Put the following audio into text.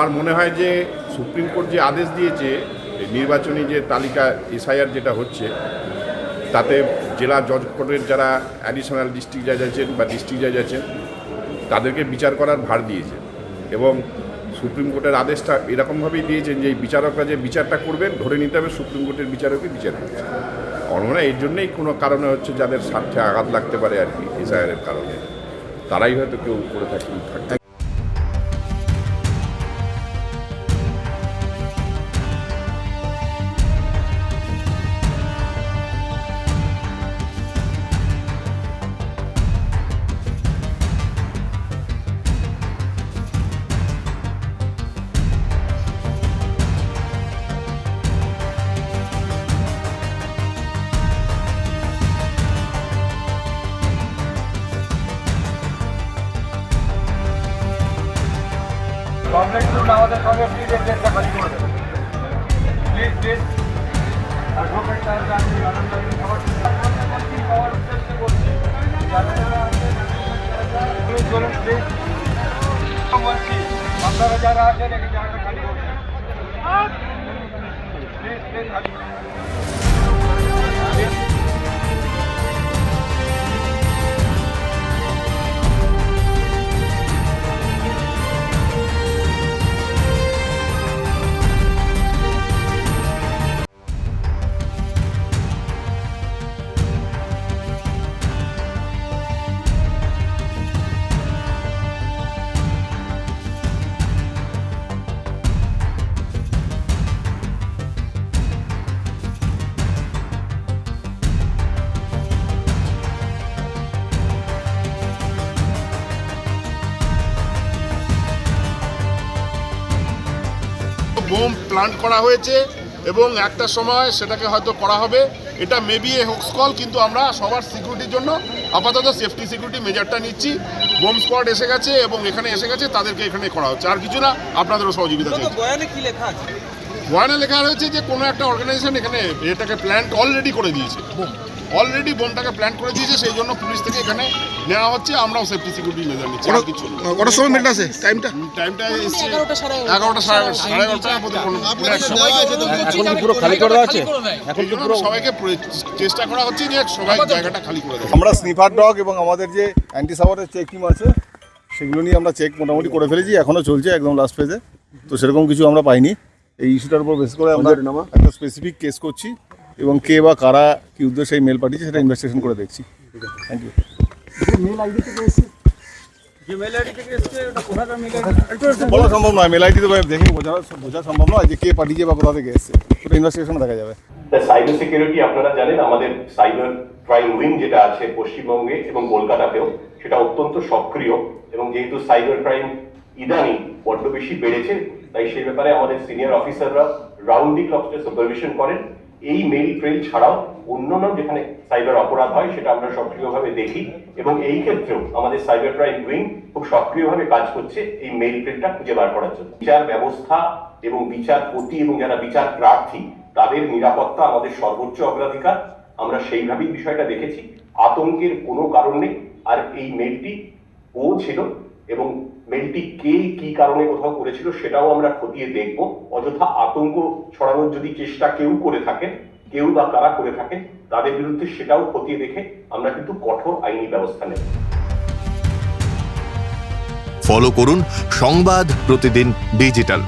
আমার মনে হয় যে সুপ্রিম কোর্ট যে আদেশ দিয়েছে নির্বাচনী যে তালিকা এসআইআর যেটা হচ্ছে তাতে জেলা জজ কোর্টের যারা অ্যাডিশনাল ডিস্ট্রিক্ট জাজ আছেন বা ডিস্ট্রিক্ট জাজ আছেন তাদেরকে বিচার করার ভার দিয়েছে এবং সুপ্রিম কোর্টের আদেশটা এরকমভাবেই দিয়েছেন যে এই বিচারকরা যে বিচারটা করবেন ধরে নিতে হবে সুপ্রিম কোর্টের বিচারকই বিচার করছে। আমার মনে হয় এর জন্যই কোনো কারণে হচ্ছে যাদের স্বার্থে আঘাত লাগতে পারে আর কি এসআইআরের কারণে তারাই হয়তো কেউ করে থাকতে। কমপ্লেক্স রুম আমাদের সঙ্গে প্লিজ এক্সেসটা খালি করে দেবেন প্লিজ প্লিজ অ্যাডভোকেট সাহেব আপনি আনন্দী খবর পাওয়ার উদ্দেশ্যে বলছি প্লিজ বলুন প্লিজ বলছি আপনারা যারা আছেন এই জায়গাটা খালি করবেন প্লিজ প্লিজ খালি বোম প্লান্ট করা হয়েছে এবং একটা সময় সেটাকে হয়তো করা হবে। এটা মেবি এ হোক্স কল, কিন্তু আমরা সবার সিকিউরিটির জন্য আপাতত সেফটি সিকিউরিটি মেজারটা নিচ্ছি। বোম স্কোয়াড এসে গেছে এবং এখানে এসে গেছে, তাদেরকে এখানে করা হচ্ছে, আর কিছু না। আপনাদেরও সহযোগিতা চাই। বয়ানে কি লেখা আছে? বয়ানে লেখা রয়েছে যে কোনো একটা অর্গানাইজেশন এখানে এটাকে প্ল্যান্ট অলরেডি করে দিয়েছে, অলরেডি বোমটাকে প্ল্যান করে দিয়েছে, সেই জন্য পুলিশ থেকে এখানে নেওয়া হচ্ছে। আমরাও সেফটি সিকিউরিটি মেজার নিচ্ছি। কিছু কটার সময় মেলটা আছে? টাইমটা এসছে 11টা সাড়ে 11টার মধ্যে পুরো খালি করে দেওয়া আছে। এখন তো পুরো সবাইকে চেষ্টা করা হচ্ছে যে সবাই জায়গাটা খালি করে দেয়। আমরা স্নিফার ডগ এবং আমাদের যে অ্যান্টি সাবারের চেক টিম আছে সেগুলো নিয়ে আমরা চেক মোটামুটি করে ফেলেছি, এখনও চলছে একদম লাস্ট ফেজে। তো সেরকম কিছু আমরা পাইনি। এই ইস্যুটার উপর বেস করে আমরা একটা স্পেসিফিক কেস করছি এবং কে বা কারা কি উদ্দেশ্যে এই মেল পাঠিয়েছে সেটা ইনভেস্টিগেশন করে দেখছি। Thank you. বলা সম্ভব নয়, মেল আইডি তো দেখে বোঝা সম্ভব নয় যে কে পাঠিয়েছে বা কোথা থেকে এসছে, ওটা ইনভেস্টিগেশনে দেখা যাবে। সাইবার সিকিউরিটি আপনারা জানেন, আমাদের সাইবার ক্রাইম উইং যেটা আছে পশ্চিমবঙ্গে এবং কলকাতাতেও, সেটা অত্যন্ত সক্রিয়। এবং যেহেতু সাইবার ক্রাইম ইদানিং বড্ড বেশি বেড়েছে, তাই সেই ব্যাপারে আমাদের সিনিয়র অফিসাররা রাউন্ড দি ক্লক সুপারভিশন করেন। এই মেইল ট্রেল ছাড়াও অন্যান্য যেখানে সাইবার অপরাধ হয় সেটা আমরা সক্রিয়ভাবে দেখি, এবং এই ক্ষেত্রেও আমাদের সাইবার ক্রাইম উইং খুব সক্রিয়ভাবে কাজ করছে এই মেইল ট্রেলটা খুঁজে বার করার জন্য। বিচার ব্যবস্থা এবং বিচারপতি এবং যারা বিচার প্রার্থী তাদের নিরাপত্তা আমাদের সর্বোচ্চ অগ্রাধিকার। আমরা সেইভাবেই বিষয়টা দেখেছি, আতঙ্কের কোনো কারণ নেই। আর এই মেইলটি ও ছিল এবং মেইলটি কে কি কারণে কোথাও করেছিল সেটাও আমরা খতিয়ে দেখব। অযথা আতঙ্ক ছড়ানোর যদি চেষ্টা কেউ করে থাকেন, কেউ বা কারা করে থাকেন, তাদের বিরুদ্ধে সেটাও খতিয়ে দেখে আমরা কিন্তু কঠোর আইনি ব্যবস্থা নেব। ফলো করুন সংবাদ প্রতিদিন ডিজিটাল।